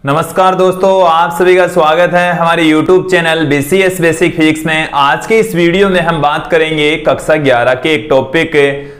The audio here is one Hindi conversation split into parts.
नमस्कार दोस्तों, आप सभी का स्वागत है हमारे YouTube channel BCS basic physics में। आज के इस वीडियो में हम बात करेंगे कक्षा 11 के एक टॉपिक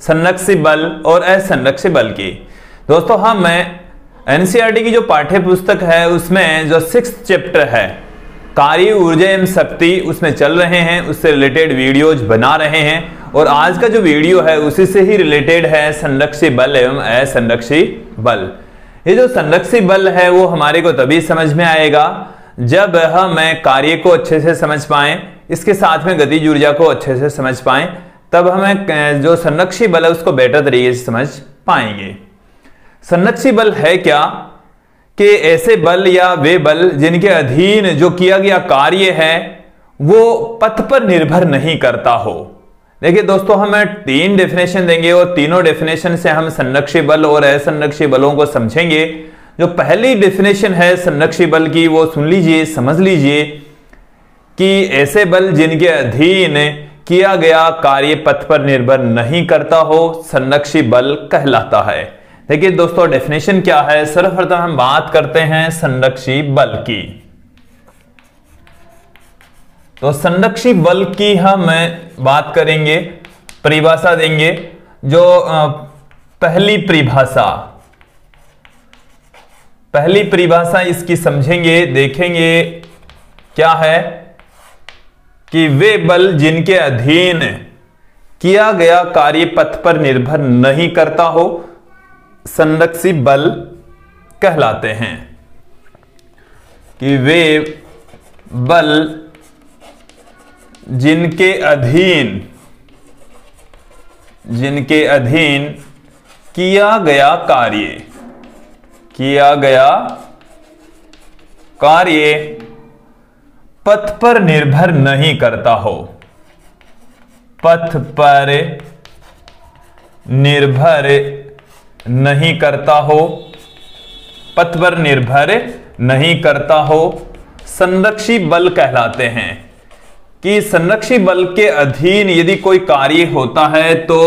संरक्षित बल और असंरक्षित बल की। दोस्तों हम NCERT की जो पाठ्य पुस्तक है उसमें जो 6th चैप्टर है कार्य, ऊर्जा एवं शक्ति उसमें चल रहे हैं, उससे रिलेटेड वीडियोज बना रहे हैं और आज का जो वीडियो है उसी से ही रिलेटेड है संरक्षित बल एवं असंरक्षित बल। ये जो संरक्षित बल है वो हमारे को तभी समझ में आएगा जब हम कार्य को अच्छे से समझ पाएं, इसके साथ में गतिज ऊर्जा को अच्छे से समझ पाएं, तब हमें जो संरक्षित बल है उसको बेटर तरीके से समझ पाएंगे। संरक्षित बल है क्या कि ऐसे बल या वे बल जिनके अधीन जो किया गया कार्य है वो पथ पर निर्भर नहीं करता हो। देखिए दोस्तों, हमें 3 डेफिनेशन देंगे और तीनों डेफिनेशन से हम संरक्षित बल और असंरक्षित बलों को समझेंगे। जो पहली डेफिनेशन है संरक्षित बल की वो सुन लीजिए, समझ लीजिए कि ऐसे बल जिनके अधीन किया गया कार्य पथ पर निर्भर नहीं करता हो संरक्षित बल कहलाता है। देखिए दोस्तों, डेफिनेशन क्या है। सर्वप्रथम हम बात करते हैं संरक्षित बल की। तो संरक्षित बल की हम बात करेंगे, परिभाषा देंगे। जो पहली परिभाषा इसकी समझेंगे, देखेंगे क्या है कि वे बल जिनके अधीन किया गया कार्य पथ पर निर्भर नहीं करता हो संरक्षित बल कहलाते हैं। कि वे बल जिनके अधीन किया गया कार्य पथ पर निर्भर नहीं करता हो, पथ पर निर्भर नहीं करता हो संरक्षित बल कहलाते हैं। कि संरक्षित बल के अधीन यदि कोई कार्य होता है तो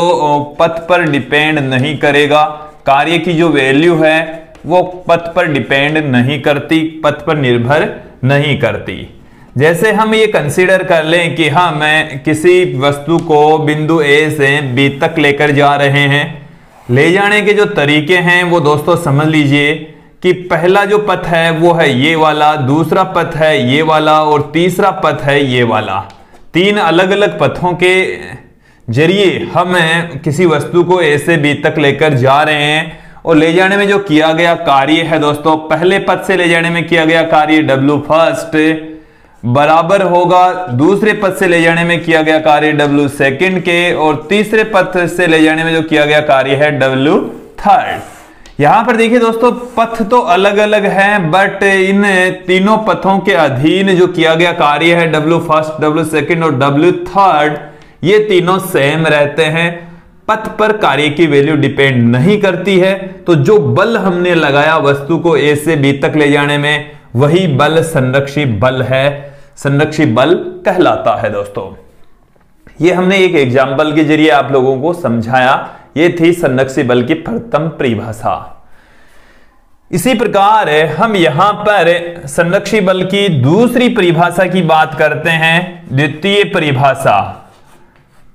पथ पर डिपेंड नहीं करेगा, कार्य की जो वैल्यू है वो पथ पर डिपेंड नहीं करती, पथ पर निर्भर नहीं करती। जैसे हम ये कंसीडर कर लें कि हाँ, मैं किसी वस्तु को बिंदु A से B तक लेकर जा रहे हैं। ले जाने के जो तरीके हैं वो दोस्तों समझ लीजिए कि पहला जो पथ है वो है ये वाला, दूसरा पथ है ये वाला और तीसरा पथ है ये वाला। 3 अलग अलग पथों के जरिए हम किसी वस्तु को A से B तक लेकर जा रहे हैं और ले जाने में जो किया गया कार्य है दोस्तों, पहले पथ से ले जाने में किया गया कार्य W फर्स्ट बराबर होगा दूसरे पथ से ले जाने में किया गया कार्य W सेकंड के, और तीसरे पथ से ले जाने में जो किया गया कार्य है W थर्ड। यहां पर देखिए दोस्तों, पथ तो अलग अलग हैं बट इन तीनों पथों के अधीन जो किया गया कार्य है W फर्स्ट, W सेकंड और W थर्ड, ये तीनों सेम रहते हैं, पथ पर कार्य की वैल्यू डिपेंड नहीं करती है। तो जो बल हमने लगाया वस्तु को A से B तक ले जाने में वही बल संरक्षित बल है, संरक्षित बल कहलाता है। दोस्तों ये हमने एक एग्जाम्पल के जरिए आप लोगों को समझाया। ये थी संरक्षित बल की प्रथम परिभाषा। इसी प्रकार हम यहां पर संरक्षित बल की दूसरी परिभाषा की बात करते हैं। द्वितीय परिभाषा,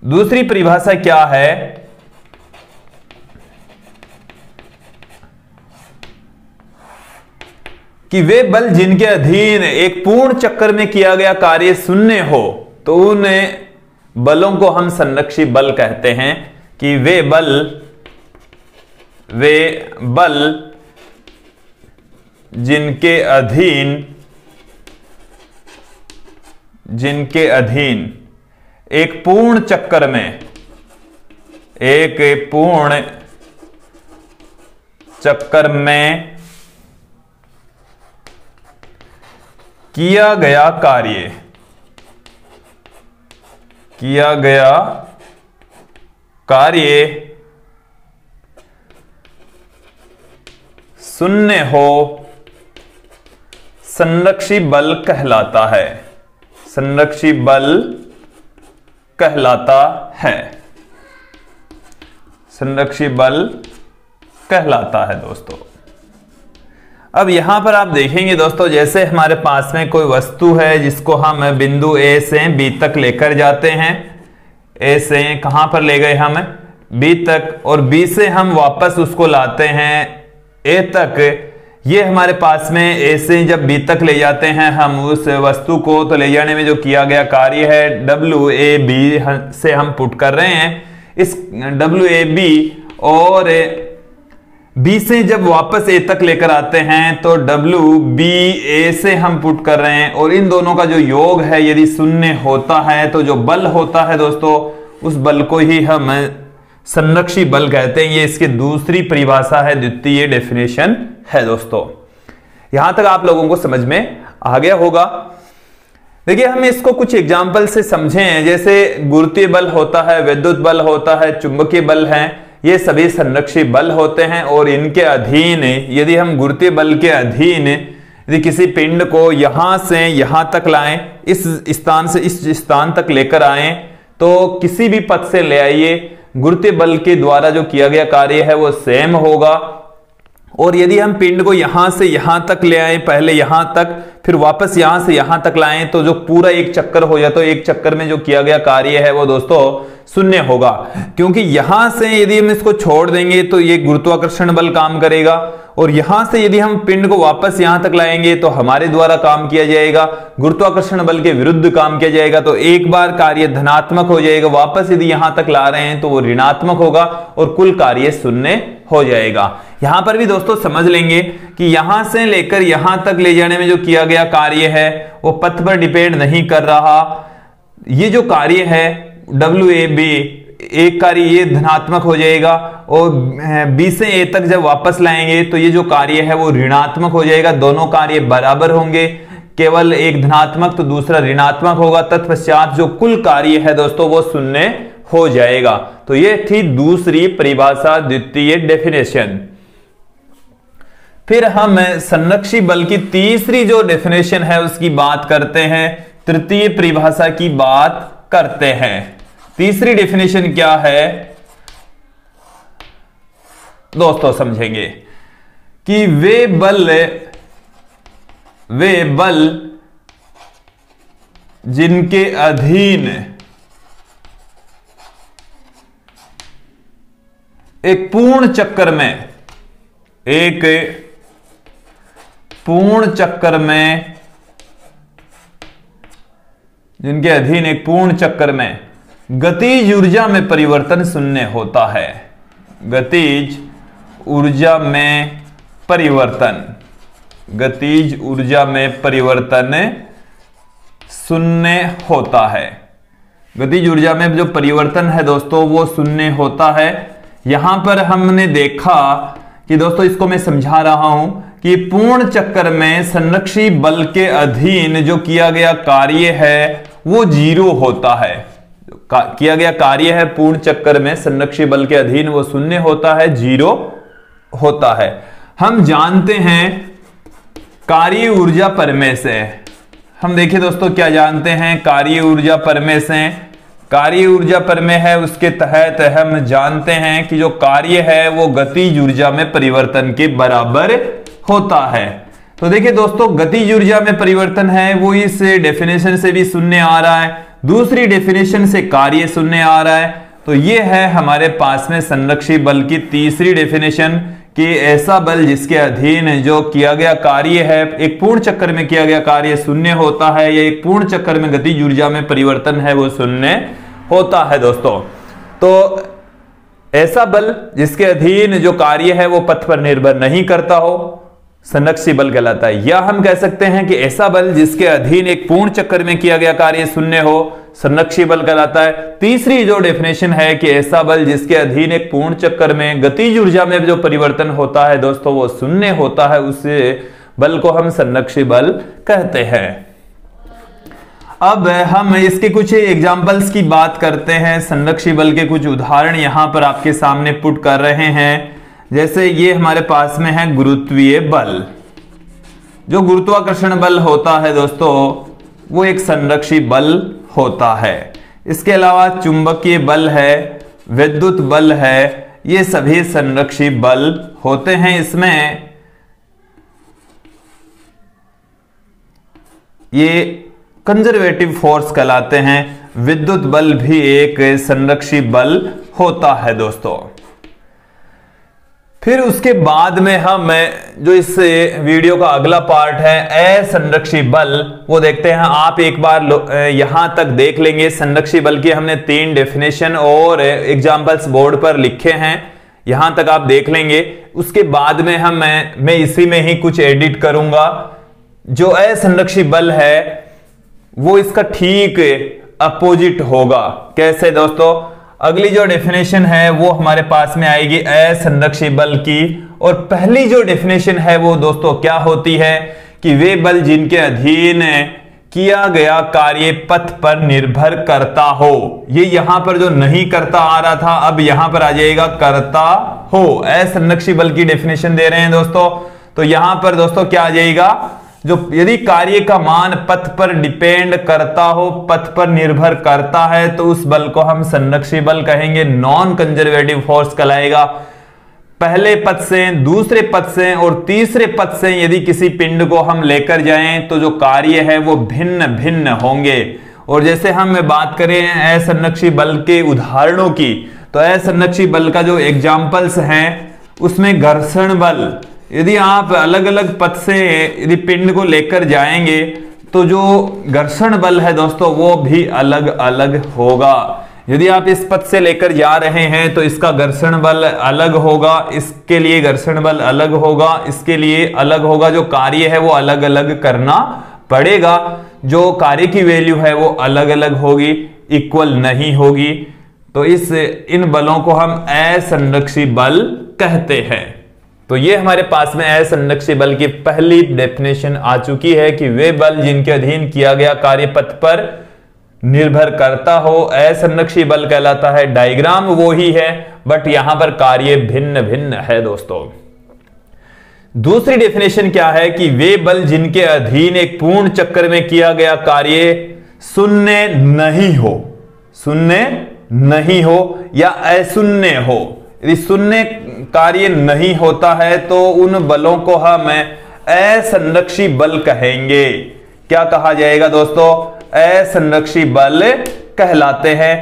दूसरी परिभाषा क्या है कि वे बल जिनके अधीन एक पूर्ण चक्कर में किया गया कार्य शून्य हो तो उन बलों को हम संरक्षित बल कहते हैं। कि वे बल जिनके अधीन एक पूर्ण चक्कर में किया गया कार्य शून्य हो संरक्षित बल कहलाता है, संरक्षित बल कहलाता है, संरक्षित बल कहलाता है। दोस्तों अब यहां पर आप देखेंगे दोस्तों, जैसे हमारे पास में कोई वस्तु है जिसको हम बिंदु ए से बी तक लेकर जाते हैं, ए से कहां पर ले गए हम, बी तक, और बी से हम वापस उसको लाते हैं ए तक। ये हमारे पास में ए से जब बी तक ले जाते हैं हम उस वस्तु को, तो ले जाने में जो किया गया कार्य है WAB से हम पुट कर रहे हैं। इस WAB और बी से जब वापस ए तक लेकर आते हैं तो WBA से हम पुट कर रहे हैं, और इन दोनों का जो योग है यदि शून्य होता है तो जो बल होता है दोस्तों, उस बल को ही हम संरक्षी बल कहते हैं। ये इसकी दूसरी परिभाषा है, द्वितीय डेफिनेशन है दोस्तों। यहां तक आप लोगों को समझ में आ गया होगा। देखिए हम इसको कुछ एग्जाम्पल से समझें, जैसे गुरुत्वीय बल होता है, विद्युत बल होता है, चुंबकीय बल है, ये सभी संरक्षी बल होते हैं। और इनके अधीन यदि हम गुरुत्वीय बल के अधीन यदि किसी पिंड को यहां से यहां तक लाएं, इस स्थान से इस स्थान तक लेकर आए, तो किसी भी पथ से ले आइए, गुरुत्वीय बल के द्वारा जो किया गया कार्य है वो सेम होगा। और यदि हम पिंड को यहां से यहां तक ले आए, पहले यहां तक फिर वापस यहां से यहां तक लाएं, तो जो पूरा एक चक्कर हो जाए, तो एक चक्कर में जो किया गया कार्य है वो दोस्तों शून्य होगा। क्योंकि यहां से यदि हम इसको छोड़ देंगे तो ये गुरुत्वाकर्षण बल काम करेगा, और यहां से यदि हम पिंड को वापस यहां तक लाएंगे तो हमारे द्वारा काम किया जाएगा, गुरुत्वाकर्षण बल के विरुद्ध काम किया जाएगा। तो एक बार कार्य धनात्मक हो जाएगा, वापस यदि यहां तक ला रहे हैं तो वो ऋणात्मक होगा और कुल कार्य शून्य हो जाएगा। यहां पर भी दोस्तों समझ लेंगे कि यहां से लेकर यहां तक ले जाने में जो किया गया कार्य है वो पथ पर डिपेंड नहीं कर रहा। ये जो कार्य है WAB, एक कार्य ये धनात्मक हो जाएगा, और B से A तक जब वापस लाएंगे तो ये जो कार्य है वो ऋणात्मक हो जाएगा। दोनों कार्य बराबर होंगे, केवल एक धनात्मक तो दूसरा ऋणात्मक होगा। तत्पश्चात जो कुल कार्य है दोस्तों वो शून्य हो जाएगा। तो ये थी दूसरी परिभाषा, द्वितीय डेफिनेशन। फिर हम संरक्षी बल की तीसरी जो डेफिनेशन है उसकी बात करते हैं, तृतीय परिभाषा की बात करते हैं। तीसरी डेफिनेशन क्या है दोस्तों, समझेंगे कि वे बल जिनके अधीन एक पूर्ण चक्कर में जिनके अधीन एक पूर्ण चक्कर में गतिज ऊर्जा में परिवर्तन शून्य होता है। गतिज ऊर्जा में परिवर्तन शून्य होता है। गतिज ऊर्जा में जो परिवर्तन है दोस्तों वो शून्य होता है। यहां पर हमने देखा कि दोस्तों, इसको मैं समझा रहा हूं कि पूर्ण चक्कर में संरक्षी बल के अधीन जो किया गया कार्य है वो जीरो होता है। किया गया कार्य है पूर्ण चक्कर में संरक्षी बल के अधीन वो शून्य होता है, जीरो होता है। हम जानते हैं कार्य ऊर्जा परमेय से, हम देखिए दोस्तों क्या जानते हैं कार्य ऊर्जा परमेय से। कार्य ऊर्जा परमेय है, उसके तहत हम जानते हैं कि जो कार्य है वो गतिज ऊर्जा में परिवर्तन के बराबर होता है। तो देखिए दोस्तों, गतिज ऊर्जा में परिवर्तन है वो इस डेफिनेशन से भी शून्य आ रहा है, दूसरी डेफिनेशन से कार्य शून्य आ रहा है। तो ये है हमारे पास में संरक्षी बल की तीसरी डेफिनेशन कि ऐसा बल जिसके अधीन जो किया गया कार्य है, एक पूर्ण चक्कर में किया गया कार्य शून्य होता है, या एक पूर्ण चक्कर में गतिज ऊर्जा में परिवर्तन है वो शून्य होता है दोस्तों। तो ऐसा बल जिसके अधीन जो कार्य है वो पथ पर निर्भर नहीं करता हो, संरक्षी बल कहलाता है। या हम कह सकते हैं कि ऐसा बल जिसके अधीन एक पूर्ण चक्कर में किया गया कार्य शून्य हो, संरक्षी बल कहलाता है। तीसरी जो डेफिनेशन है कि ऐसा बल जिसके अधीन एक पूर्ण चक्कर में गतिज ऊर्जा में जो परिवर्तन होता है दोस्तों वो शून्य होता है, उस बल को हम संरक्षी बल कहते हैं। अब हम इसके कुछ एग्जाम्पल्स की बात करते हैं, संरक्षी बल के कुछ उदाहरण यहां पर आपके सामने पुट कर रहे हैं। जैसे ये हमारे पास में है गुरुत्वीय बल। जो गुरुत्वाकर्षण बल होता है दोस्तों वो एक संरक्षी बल होता है। इसके अलावा चुंबकीय बल है, विद्युत बल है, ये सभी संरक्षी बल होते हैं। इसमें ये कंजर्वेटिव फोर्स कहलाते हैं। विद्युत बल भी एक संरक्षी बल होता है दोस्तों। फिर उसके बाद में हम जो इस वीडियो का अगला पार्ट है असंरक्षी बल, वो देखते हैं। आप एक बार यहां तक देख लेंगे। संरक्षी बल की हमने 3 डेफिनेशन और एग्जाम्पल्स बोर्ड पर लिखे हैं, यहां तक आप देख लेंगे। उसके बाद में मैं इसी में ही कुछ एडिट करूंगा। जो असंरक्षी बल है वो इसका ठीक अपोजिट होगा। कैसे दोस्तों? अगली जो डेफिनेशन है वो हमारे पास में आएगी असंरक्षी बल की, और पहली जो डेफिनेशन है वो दोस्तों क्या होती है कि वे बल जिनके अधीन किया गया कार्य पथ पर निर्भर करता हो। ये यहां पर जो नहीं करता आ रहा था, अब यहां पर आ जाएगा करता हो। असंरक्षी बल की डेफिनेशन दे रहे हैं दोस्तों, तो यहां पर दोस्तों क्या आ जाएगा, जो यदि कार्य का मान पथ पर डिपेंड करता हो, पथ पर निर्भर करता है, तो उस बल को हम संरक्षी बल कहेंगे। नॉन कंजर्वेटिव फोर्स कहलाएगा। पहले पथ से, दूसरे पथ से और तीसरे पथ से यदि किसी पिंड को हम लेकर जाएं तो जो कार्य है वो भिन्न भिन्न होंगे। और जैसे हम बात करें असंरक्षी बल के उदाहरणों की, तो असंरक्षी बल का जो एग्जाम्पल्स हैं उसमें घर्षण बल, यदि आप अलग अलग पथ से यदि पिंड को लेकर जाएंगे तो जो घर्षण बल है दोस्तों वो भी अलग अलग होगा। यदि आप इस पथ से लेकर जा रहे हैं तो इसका घर्षण बल अलग होगा, इसके लिए घर्षण बल अलग होगा, इसके लिए अलग होगा। जो कार्य है वो अलग अलग करना पड़ेगा। जो कार्य की वैल्यू है वो अलग अलग होगी, इक्वल नहीं होगी। तो इन बलों को हम असंरक्षी बल कहते हैं। तो ये हमारे पास में असंरक्षी बल की पहली डेफिनेशन आ चुकी है कि वे बल जिनके अधीन किया गया कार्य पथ पर निर्भर करता हो, असंरक्षी बल कहलाता है। डायग्राम वो ही है बट यहां पर कार्य भिन्न भिन्न है दोस्तों। दूसरी डेफिनेशन क्या है कि वे बल जिनके अधीन एक पूर्ण चक्कर में किया गया कार्य शून्य नहीं हो, शून्य नहीं हो या अशून्य हो। यदि शून्य कार्य नहीं होता है तो उन बलों को हम असंरक्षी बल कहेंगे। क्या कहा जाएगा दोस्तों? असंरक्षी बल कहलाते हैं।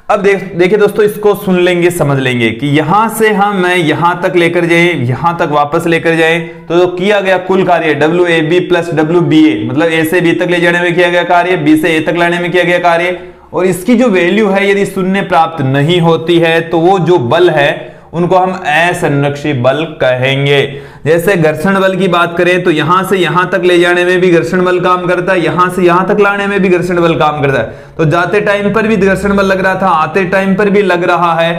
अब देखिए दोस्तों, इसको सुन लेंगे, समझ लेंगे कि यहां से हम यहां तक लेकर जाए, यहां तक वापस लेकर जाए तो जो किया गया कुल कार्य WAB प्लस WBA, मतलब A से B तक ले जाने में किया गया कार्य, B से A तक लाने में किया गया कार्य, और इसकी जो वैल्यू है यदि शून्य प्राप्त नहीं होती है तो वो जो बल है उनको हम असंरक्षी बल कहेंगे। जैसे घर्षण बल की बात करें तो यहां से यहां तक ले जाने में भी घर्षण बल काम करता है, यहां से यहां तक लाने में भी घर्षण बल काम करता है। तो जाते टाइम पर भी घर्षण बल लग रहा था, आते टाइम पर भी लग रहा है,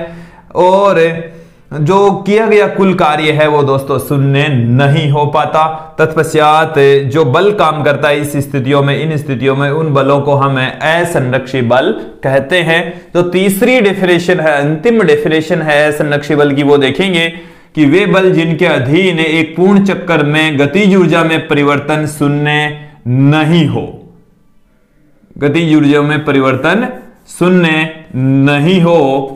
और जो किया गया कुल कार्य है वो दोस्तों शून्य नहीं हो पाता। तत्पश्चात जो बल काम करता है इस स्थितियों में, इन स्थितियों में, उन बलों को हम असंरक्षी बल कहते हैं। तो तीसरी डेफिनेशन है, अंतिम डेफिनेशन है असंरक्षी बल की, वो देखेंगे कि वे बल जिनके अधीन एक पूर्ण चक्कर में गतिज ऊर्जा में परिवर्तन शून्य नहीं हो, गतिज ऊर्जा में परिवर्तन शून्य नहीं हो,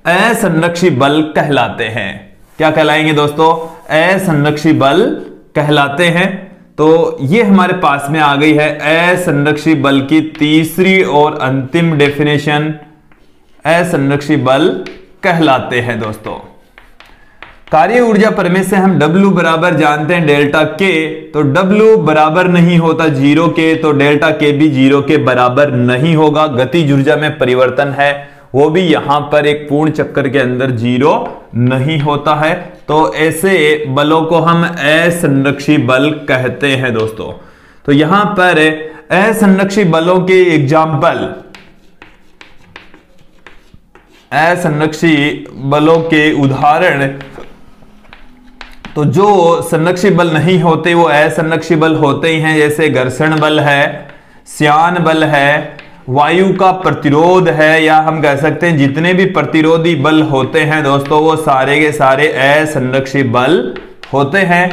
असंरक्षी बल कहलाते हैं। क्या कहलाएंगे दोस्तों? असंरक्षी बल कहलाते हैं। तो ये हमारे पास में आ गई है असंरक्षी बल की तीसरी और अंतिम डेफिनेशन, असंरक्षी बल कहलाते हैं दोस्तों। कार्य ऊर्जा प्रमेय से हम W बराबर जानते हैं डेल्टा K, तो W बराबर नहीं होता 0 के, तो डेल्टा K भी 0 के बराबर नहीं होगा। गतिज ऊर्जा में परिवर्तन है वो भी यहां पर एक पूर्ण चक्कर के अंदर 0 नहीं होता है। तो ऐसे बलों को हम असंरक्षी बल कहते हैं दोस्तों। तो यहां पर असंरक्षी बलों के एग्जाम्पल, असंरक्षी बलों के उदाहरण, तो जो संरक्षी बल नहीं होते वो असंरक्षी बल होते ही हैं। जैसे घर्षण बल है, श्यान बल है, वायु का प्रतिरोध है, या हम कह सकते हैं जितने भी प्रतिरोधी बल होते हैं दोस्तों वो सारे के सारे असंरक्षी बल होते हैं।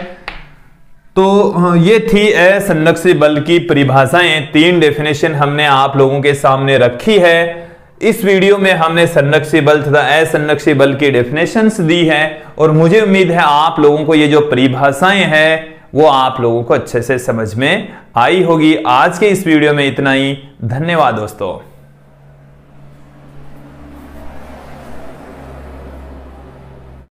तो ये थी असंरक्षी बल की परिभाषाएं। 3 डेफिनेशन हमने आप लोगों के सामने रखी है। इस वीडियो में हमने संरक्षी बल तथा असंरक्षी बल की डेफिनेशंस दी है, और मुझे उम्मीद है आप लोगों को ये जो परिभाषाएं हैं वो आप लोगों को अच्छे से समझ में आई होगी। आज के इस वीडियो में इतना ही। धन्यवाद दोस्तों।